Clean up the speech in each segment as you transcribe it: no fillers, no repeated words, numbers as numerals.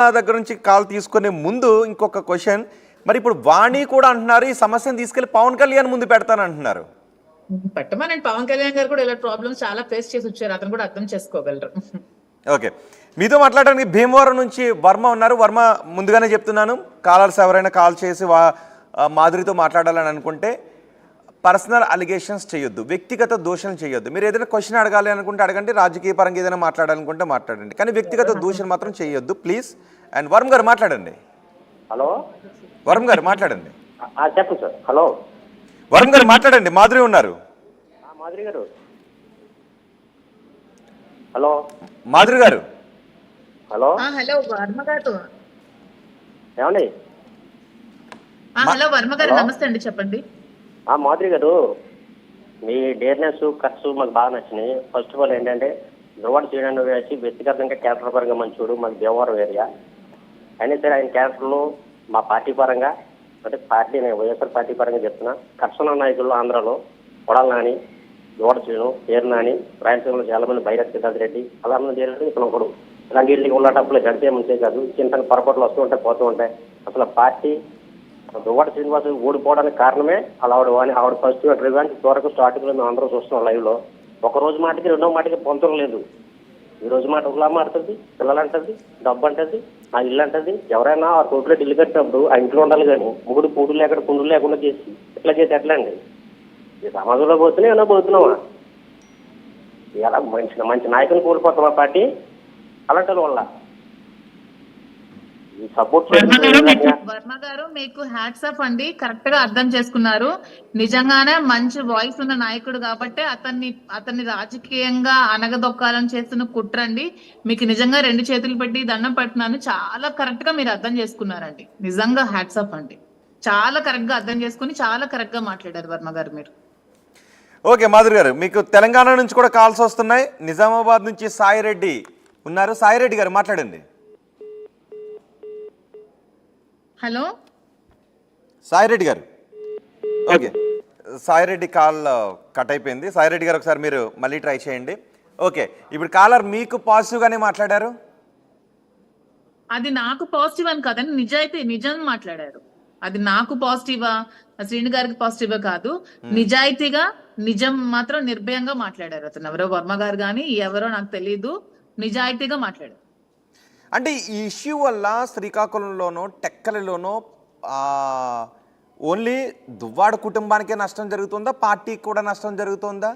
నా దగ్గర నుంచి కాల్ తీసుకునే ముందు ఇంకొక క్వశ్చన్, మరి ఇప్పుడు వాణి కూడా అంటున్నారు ఈ సమస్యను తీసుకెళ్లి పవన్ కళ్యాణ్ ముందు పెడతానంటున్నారు. పెట్టమనండి. పవన్ కళ్యాణ్ గారు కూడా ఇలా ప్రాబ్లమ్స్ చాలా ఫేస్ చేసి వచ్చారు, అతను కూడా అర్థం చేసుకోగలరు. ఓకే, మీతో మాట్లాడడానికి భీమవరం నుంచి వర్మ ఉన్నారు. వర్మ, ముందుగానే చెప్తున్నాను, కాలర్స్ ఎవరైనా కాల్ చేసి మాధురితో మాట్లాడాలని అనుకుంటే పర్సనల్ అలిగేషన్స్ చేయొద్దు, వ్యక్తిగత దూషణ చేయొద్దు. మీరు ఏదైనా క్వశ్చన్ అడగాలి అనుకుంటే అడగండి, రాజకీయ పరంగా ఏదైనా మాట్లాడాలనుకుంటే మాట్లాడండి, కానీ వ్యక్తిగత దూషణ మాత్రం చేయొద్దు ప్లీజ్. అండ్ వర్మ గారు మాట్లాడండి. హలో వర్మ గారు మాట్లాడండి. చెప్పండి సార్. హలో వర్మ గారు మాట్లాడండి, మాధురి ఉన్నారు. మాధురి గారు. హలో మాధురి గారు. హలో హలో వర్మ గారు. ఏమండి? హలో వర్మ గారు, నమస్తే అండి, చెప్పండి. మాధురి గారు, మీ డేర్నెస్ కట్స్ మాకు బాగా నచ్చినాయి. ఫస్ట్ ఆఫ్ ఆల్ ఏంటంటే ధ్రువాడు శ్రీనారాయణ వేసి వ్యక్తిగతంగా క్యారెక్టర్ పరంగా మంచోడు, మాకు దేవవరం ఏరియా అయినా సరే ఆయన క్యారెక్టర్లు మా పార్టీ పరంగా, అంటే పార్టీ నేను వైఎస్ఆర్ పార్టీ పరంగా చెప్తున్నా, కర్షణ నాయకులు ఆంధ్రాలో కొడాల నాని, ధ్రువాడు శ్రీను, పేరు నాని, రాయలసీమలో చాలా మంది బైరక్ సిద్ధార్థ రెడ్డి, అలా మంది చేయాలి. ఇక్కడ ఒకడు ఇలాంటి ఇళ్ళకి ఉన్నటప్పుడు గడిపే ముందే కాదు, చిన్న పొరపాట్లు వస్తూ ఉంటాయి, పోతూ ఉంటాయి. అసలు పార్టీ దువ్వాడ శ్రీనివాసు ఓడిపోవడానికి కారణమే అలా ఆవిడ ఫస్ట్ రివాంచ్ వరకు స్టార్టింగ్ లో మేము అందరూ చూస్తున్నాం లైవ్ లో. ఒక రోజు మాటకి రెండో మాటకి పొంతరం లేదు. ఈ రోజు మాట ఒకలా మాడుతుంది, పిల్లలు అంటది, డబ్బు అంటది, ఆ ఇల్లు అంటది. ఎవరైనా ఆ కోర్టులో ఇల్లు కట్టినప్పుడు ఆ ఇంట్లో ఉండాలి, కానీ ముగ్గురు పూడు లేకుండా కుండులు లేకుండా చేసి ఇట్లా చేసి ఎట్లా అండి? ఈ సమాజంలో పోతూనే ఏమన్నా పోతున్నావా? ఇలా మంచి నాయకులు కోల్పోతాం ఆ పార్టీ అలాంటి వల్ల. వర్మ గారు, మీకు హ్యాట్స్ ఆఫ్ అండి, కరెక్ట్ గా అర్థం చేసుకున్నారు. నిజంగానే మంచి వాయిస్ ఉన్న నాయకుడు కాబట్టి అతన్ని రాజకీయంగా అనగదొక్కాలని చేస్తున్న కుట్రండి. మీకు నిజంగా 2 చేతులు పెట్టి దండం పెడుతున్నాను. చాలా కరెక్ట్ గా మీరు అర్థం చేసుకున్నారండి. నిజంగా హ్యాట్స్ ఆఫ్ అండి. చాలా కరెక్ట్ గా అర్థం చేసుకుని చాలా కరెక్ట్ గా మాట్లాడారు వర్మ గారు మీరు. ఓకే మాధురి గారు, మీకు తెలంగాణ నుంచి కూడా కాల్స్ వస్తున్నాయి. నిజామాబాద్ నుంచి సాయిరెడ్డి ఉన్నారు. సాయిరెడ్డి గారు మాట్లాడండి. హలో సాయిరెడ్డి గారు. ఓకే, సాయిరెడ్డి కాల్ కట్ అయిపోయింది. సాయిరెడ్డి గారు ఒకసారి మీరు మళ్ళీ ట్రై చేయండి. ఓకే, ఇప్పుడు కాలర్ మీకు పాజిటివ్గానే మాట్లాడారు. అది నాకు పాజిటివ్ అని కాదని నిజం మాట్లాడారు. అది నాకు పాజిటివా, శ్రీను గారికి పాజిటివా కాదు, నిజాయితీగా నిజం మాత్రం నిర్భయంగా మాట్లాడారు. అతను ఎవరో వర్మ గారు కానీ ఎవరో నాకు తెలియదు, నిజాయితీగా మాట్లాడారు. అంటే ఈ ఇష్యూ వల్ల శ్రీకాకుళంలోనో టెక్కలిలోనో ఓన్లీ దువ్వాడ కుటుంబానికే నష్టం జరుగుతుందా, పార్టీకి కూడా నష్టం జరుగుతుందా?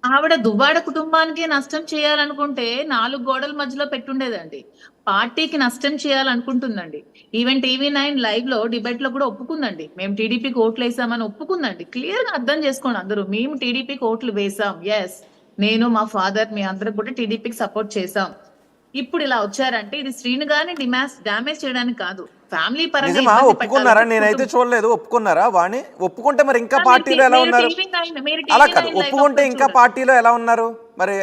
ఆవిడ దువ్వాడ కుటుంబానికి నష్టం చేయాలనుకుంటే 4 గోడల మధ్యలో పెట్టుండేదండి. పార్టీకి నష్టం చేయాలనుకుంటుందండి. ఈవెన్ TV9 లైవ్ లో డిబేట్ లో కూడా ఒప్పుకుందండి, మేము టీడీపీకి ఓట్లు వేసామని ఒప్పుకుందండి. క్లియర్ గా అర్థం చేసుకోండి అందరూ, మేము టీడీపీకి ఓట్లు వేసాం, ఎస్, నేను మా ఫాదర్ మీ అందరూ కూడా టీడీపీకి సపోర్ట్ చేసాం. ఇప్పుడు ఇలా వచ్చారంటే ఇది శ్రీను గారిని డ్యామేజ్ చేయడానికి కాదు, ఫ్యామిలీ పరంగా ఒప్పుకున్నారా? నేనైతే చూడలేదు. ఒప్పుకున్నారా వాణి? ఒప్పుకుంటే మరి ఇంకా పార్టీలో ఎలా ఉన్నారు? అలా కాదు, ఒప్పుకుంటే ఇంకా పార్టీలో ఎలా ఉన్నారు? మరి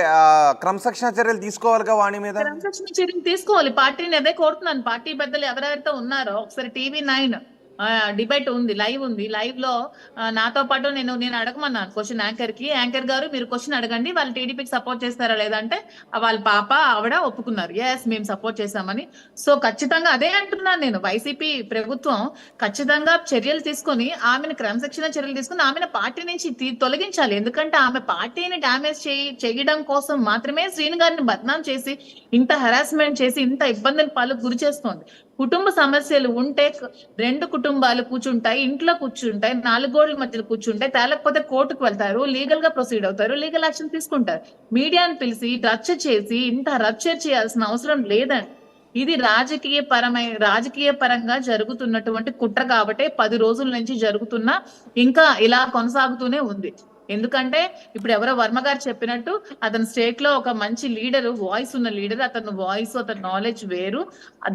క్రమశిక్షణ చర్యలు తీసుకోవాలిగా వాణి మీద. క్రమశిక్షణ చర్యలు తీసుకోవాలి, పార్టీని అదే కోరుతున్నాను. పార్టీ పెద్దలు ఎవరైతే ఉన్నారో ఒకసారి TV9 డిబేట్ ఉంది, లైవ్ ఉంది. లైవ్ లో నాతో పాటు నేను అడగమన్నాను క్వశ్చన్ యాంకర్ గారు, మీరు క్వశ్చన్ అడగండి, వాళ్ళు టీడీపీకి సపోర్ట్ చేస్తారా లేదంటే వాళ్ళ పాప ఆవిడ ఒప్పుకున్నారు, ఎస్ మేము సపోర్ట్ చేశామని. సో ఖచ్చితంగా అదే అంటున్నాను నేను, వైసీపీ ప్రభుత్వం ఖచ్చితంగా చర్యలు తీసుకొని ఆమెను క్రమశిక్షణ చర్యలు తీసుకుని ఆమెను పార్టీ నుంచి తొలగించాలి. ఎందుకంటే ఆమె పార్టీని డ్యామేజ్ చేయడం కోసం మాత్రమే శ్రీను గారిని బద్నాం చేసి ఇంత హెరాస్మెంట్ చేసి ఇంత ఇబ్బందుల పాలకు గురి చేస్తోంది. కుటుంబ సమస్యలు ఉంటే 2 కుటుంబాలు కూర్చుంటాయి, ఇంట్లో కూర్చుంటాయి, 4 గోడల మధ్యలో కూర్చుంటాయి, తేలకపోతే కోర్టుకు వెళ్తారు, లీగల్ గా ప్రొసీడ్ అవుతారు, లీగల్ యాక్షన్ తీసుకుంటారు. మీడియాను పిలిచి రచ్చ చేసి ఇంత రచ్చ చేయాల్సిన అవసరం లేదండి. ఇది రాజకీయ పరంగా జరుగుతున్నటువంటి కుట్ర కాబట్టి 10 రోజుల నుంచి జరుగుతున్నా ఇంకా ఇలా కొనసాగుతూనే ఉంది. ఎందుకంటే ఇప్పుడు ఎవరో వర్మ గారు చెప్పినట్టు అతని స్టేట్ లో ఒక మంచి లీడర్, వాయిస్ ఉన్న లీడర్, అతను వాయిస్ అతని నాలెడ్జ్ వేరు,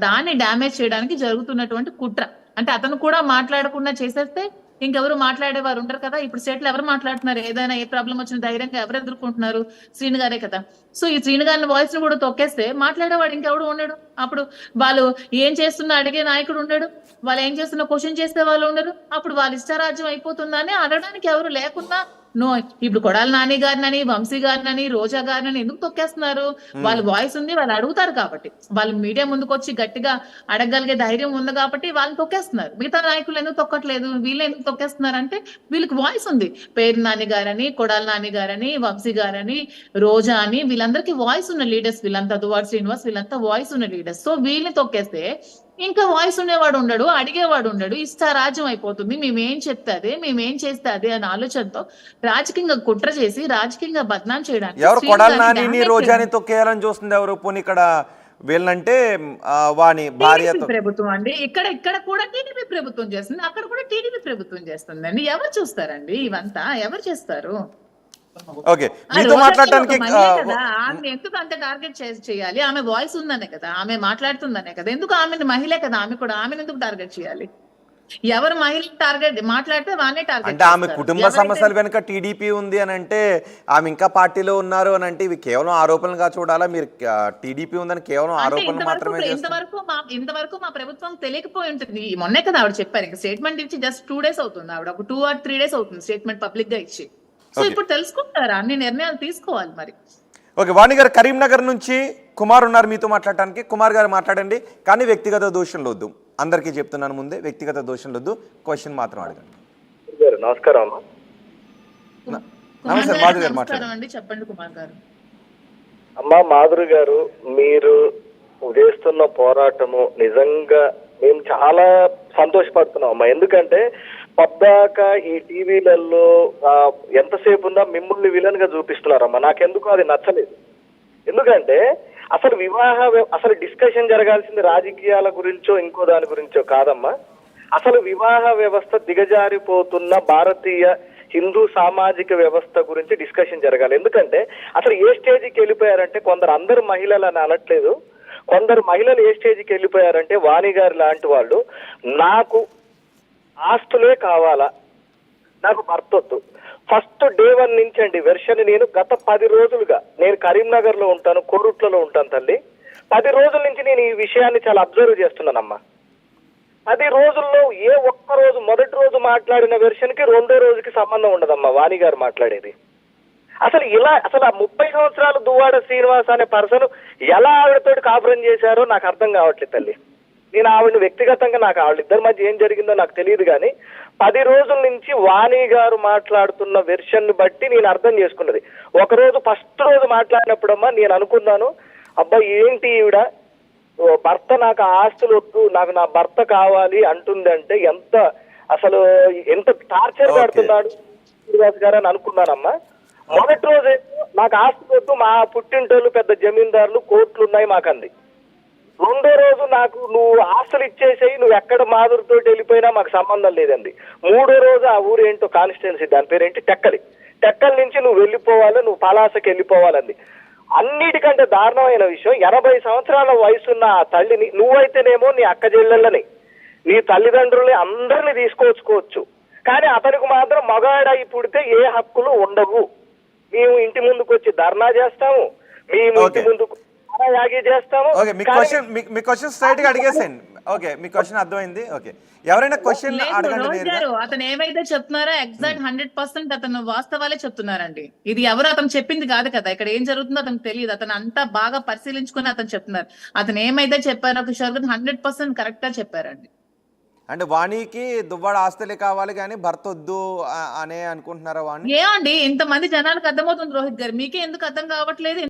దాన్ని డ్యామేజ్ చేయడానికి జరుగుతున్నటువంటి కుట్ర. అంటే అతను కూడా మాట్లాడకుండా చేసేస్తే ఇంకెవరు మాట్లాడేవారు ఉంటారు కదా. ఇప్పుడు స్టేట్ లో ఎవరు మాట్లాడుతున్నారు? ఏదైనా ఏ ప్రాబ్లం వచ్చిన ధైర్యంగా ఎవరు ఎదుర్కొంటున్నారు? శ్రీను గారే కదా. సో ఈ శ్రీను గారిని వాయిస్ ను కూడా తొక్కేస్తే మాట్లాడేవాడు ఇంకెవడు ఉండడు. అప్పుడు వాళ్ళు ఏం చేస్తున్నా అడిగే నాయకుడు ఉండడు, వాళ్ళు ఏం చేస్తున్నా క్వశ్చన్ చేసే వాళ్ళు ఉండరు. అప్పుడు వాళ్ళ ఇష్టారాజ్యం అయిపోతుందని అనడానికి ఎవరు లేకున్నా నో, ఇప్పుడు కొడాలి నాని గారినని, వంశీ గారినని, రోజా గారినని ఎందుకు తొక్కేస్తున్నారు? వాళ్ళ వాయిస్ ఉంది, వాళ్ళు అడుగుతారు కాబట్టి, వాళ్ళు మీడియా ముందుకు వచ్చి గట్టిగా అడగగలిగే ధైర్యం ఉంది కాబట్టి వాళ్ళని తొక్కేస్తున్నారు. మిగతా నాయకులు ఎందుకు తొక్కట్లేదు? వీళ్ళు ఎందుకు తొక్కేస్తున్నారు అంటే వీళ్ళకి వాయిస్ ఉంది. పేరు నాని గారని, కొడాలి నాని గారని, వంశీ గారని, రోజా అని, వీళ్ళందరికీ వాయిస్ ఉన్న లీడర్స్. వీళ్ళంతా దువ్వాడ శ్రీనివాస్, వీళ్ళంతా వాయిస్ ఉన్న లీడర్స్. సో వీళ్ళని తొక్కేస్తే ఇంకా వాయిస్ ఉండేవాడు ఉండడు, అడిగేవాడు ఉండడు, ఇష్టారాజ్యం అయిపోతుంది. మేమేం చెప్తే అదే, మేమేం చేస్తే అదే అనే ఆలోచనతో రాజకీయంగా కుట్ర చేసి రాజకీయంగా బద్నాం చేయడానికి ఎవరు శ్రీను కొడాలి గారిని నానిని damage రోజాని చేయడానికి తొక్కేయాలని చూస్తుంది ఎవరు? పోనీ ఇక్కడ వీళ్ళంటే వాని భార్య టీడీపీ ప్రభుత్వం అండి. ఇక్కడ కూడా టీడీపీ ప్రభుత్వం చేస్తుంది, అక్కడ కూడా టీడీపీ ప్రభుత్వం చేస్తుందండి. ఎవరు చూస్తారండి ఇవంతా? ఎవరు చేస్తారు? ఓకే, ఆ మీతో రోజాకి మాట్లాడటానికి ఒక మహిళే కదా, ఆమె ఎందుకు అంత టార్గెట్ చేయాలి? ఆమె వాయిస్ ఉందనే కదా, ఆమె మాట్లాడుతుందనే కదా. ఎందుకు ఆమెను మహిళే కదా, ఆమె కూడా ఆమెను ఎందుకు టార్గెట్ చేయాలి? ఎవరు మహిళ టార్గెట్ మాట్లాడితే వానే టార్గెట్ అంటే ఆమె కుటుంబ సమస్యల వెనుక టీడీపీ ఉంది అని అంటే, ఆమె ఇంకా పార్టీలో ఉన్నారు అని అంటే ఇవి కేవలం ఆరోపణలుగా చూడాలా? మీరు టీడీపీ ఉందని కేవలం ఆరోపణలు మాత్రమే చేస్తారు. ఇంతవరకు మా ప్రభుత్వం తెలియకపోయి ఉంటుంది. మొన్నే కదా ఆవిడ చెప్పారు, ఇంకా స్టేట్మెంట్ ఇచ్చి జస్ట్ 2 days అవుతుంది. ఆవిడ ఒక 2 or 3 days అవుతుంది స్టేట్మెంట్ పబ్లిక్ గా ఇచ్చి. సో ఇప్పుడు తెలుసుకుంటారా? అన్ని నిర్ణయాలు తీసుకోవాలి మరి. ఓకే, వాణి గారు కరీంనగర్ నుంచి కుమార్ ఉన్నారు మీతో మాట్లాడటానికి. కుమార్ గారు మాట్లాడండి, కానీ వ్యక్తిగత దోషంలు వద్దు. అందరికీ చెప్తున్నాను ముందే, వ్యక్తిగత దోషంలు వద్దు, క్వశ్చన్ మాత్రం అడగండి. నమస్కారం అమ్మా. నమస్తే, మాధురి గారు మాట్లాడండి. అండి, చెప్పండి కుమార్ గారు. అమ్మా మాధురి గారు, మీరు చేస్తున్న పోరాటము నిజంగా మేము చాలా సంతోషపడుతున్నాం అమ్మా. ఎందుకంటే పద్దాక ఈ టీవీలలో ఎంతసేపు ఉన్నా మిమ్మల్ని విలన్ గా చూపిస్తున్నారమ్మా. నాకెందుకు అది నచ్చలేదు. ఎందుకంటే అసలు అసలు డిస్కషన్ జరగాల్సింది రాజకీయాల గురించో ఇంకో దాని గురించో కాదమ్మా. అసలు వివాహ వ్యవస్థ దిగజారిపోతున్న భారతీయ హిందూ సామాజిక వ్యవస్థ గురించి డిస్కషన్ జరగాలి. ఎందుకంటే అసలు ఏ స్టేజ్కి వెళ్ళిపోయారంటే, కొందరు అందరు మహిళలు అని అనట్లేదు, కొందరు మహిళలు ఏ స్టేజ్కి వెళ్ళిపోయారంటే వాణి గారు లాంటి వాళ్ళు, నాకు ఆస్తులే కావాలా, నాకు భర్త వద్దు. ఫస్ట్ డే 1 నుంచి అండి వెర్షన్. నేను గత 10 రోజులుగా నేను కరీంనగర్ లో ఉంటాను, కోరుట్లలో ఉంటాను తల్లి. 10 రోజుల నుంచి నేను ఈ విషయాన్ని చాలా అబ్జర్వ్ చేస్తున్నానమ్మా. 10 రోజుల్లో ఏ ఒక్క రోజు మొదటి రోజు మాట్లాడిన వెర్షన్ కి రెండో రోజుకి సంబంధం ఉండదమ్మా వాణి గారు మాట్లాడేది. అసలు ఆ 30 సంవత్సరాలు దువ్వాడ శ్రీనివాస్ అనే పర్సన్ ఎలా ఆవిడతోటి కాపురం చేశారో నాకు అర్థం కావట్లేదు తల్లి. నేను ఆవిడని వ్యక్తిగతంగా, నాకు ఆవిడ మధ్య ఏం జరిగిందో నాకు తెలియదు, కానీ 10 రోజుల నుంచి వాణి గారు మాట్లాడుతున్న వెర్షన్ బట్టి నేను అర్థం చేసుకున్నది. ఒకరోజు ఫస్ట్ రోజు మాట్లాడినప్పుడమ్మా నేను అనుకున్నాను, అబ్బా ఏంటి ఈవిడ భర్త నాకు ఆస్తులు వద్దు, నాకు నా భర్త కావాలి అంటుందంటే ఎంత టార్చర్ పెడుతున్నాడు శ్రీనివాస్ గారు అని అనుకున్నానమ్మా. మొదటి రోజు నాకు ఆస్తులు వద్దు, మా పుట్టింటోళ్ళు పెద్ద జమీందారులు, కోట్లు ఉన్నాయి మాకంది. రెండో రోజు నాకు నువ్వు ఆస్తులు ఇచ్చేసేయి, నువ్వు ఎక్కడ మాధురితో వెళ్ళిపోయినా మాకు సంబంధం లేదండి. మూడో రోజు ఆ ఊరు ఏంటో కాన్స్టిట్యున్సీ, దాని పేరేంటి, టెక్కలి నుంచి నువ్వు వెళ్ళిపోవాలి, నువ్వు పలాసకి వెళ్ళిపోవాలండి. అన్నిటికంటే దారుణమైన విషయం, 80 సంవత్సరాల వయసున్న ఆ తల్లిని, నువ్వైతేనేమో నీ అక్క చెల్లెళ్ళని, నీ తల్లిదండ్రుల్ని అందరినీ తీసుకొచ్చుకోవచ్చు, కానీ అతనికి మాత్రం మగాడై పుడితే ఏ హక్కులు ఉండవు. మేము ఇంటి ముందుకు వచ్చి ధర్నా చేస్తాము, మేము ఇంటి ముందుకు చేస్తాము. ఓకే, మీ క్వశ్చన్ స్ట్రైట్ గా అడిగేసేయండి. ఓకే, మీ క్వశ్చన్ అర్థమైంది. ఓకే, ఎవరైనా క్వశ్చన్ అడగండి. అతను ఏమైతే చెప్తున్నారో ఎగ్జాక్ట్ 100% అతను వాస్తవాలే చెప్తున్నారండి. ఇది ఎవరు అతను చెప్పింది కాదు కదా, ఇక్కడ ఏం జరుగుతుందో అతను తెలియదు. అతను అంతా బాగా పరిశీలించుకుని అతను చెప్తున్నారు. అతను ఏమైతే చెప్పారో కిషోర్ గారు 100% కరెక్ట్ గా చెప్పారండి. అంటే వాణికి దువ్వాడ ఆస్తులే కావాలి కానీ భర్త వద్దు అనే అనుకుంటున్నారా వాణి? ఏమండి ఇంతమంది జనాలకు అర్థమవుతుంది రోహిత్ గారు, మీకే ఎందుకు అర్థం కావట్లేదు?